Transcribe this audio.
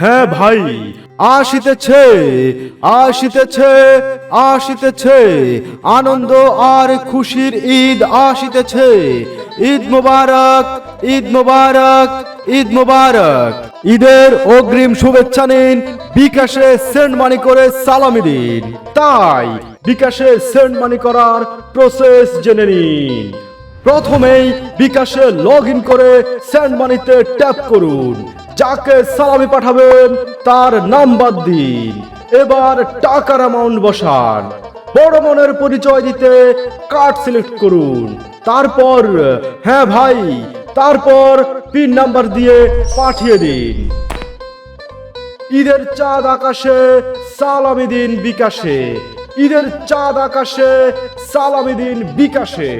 হ্যাঁ ভাই, আসিতেছে আসিতেছে আসিতেছে, আনন্দ আর খুশির ঈদ আসিতেছে। ঈদ মোবারক, ঈদ মোবারক, ঈদ মোবারক। ঈদের অগ্রিম শুভেচ্ছা নিন, বিকাশে সেন্ড মানি করে সালামি দিন। তাই বিকাশে সেন্ড মানি করার প্রসেস জেনে নিন। প্রথমেই বিকাশে লগ ইন করে সেন্ড মানিতে ট্যাপ করুন। যাকে সালামি পাঠাবেন তার নাম্বার দিন। এবার টাকার অ্যামাউন্ট বসান। বড় মনের পরিচয় দিতে কার্ড সিলেক্ট করুন। তারপর হ্যাঁ ভাই, তারপর পিন নাম্বার দিয়ে পাঠিয়ে দিন। ঈদের চাঁদ আকাশে সালামি দিন বিকাশে। ঈদের চাঁদ আকাশে সালামি দিন বিকাশে।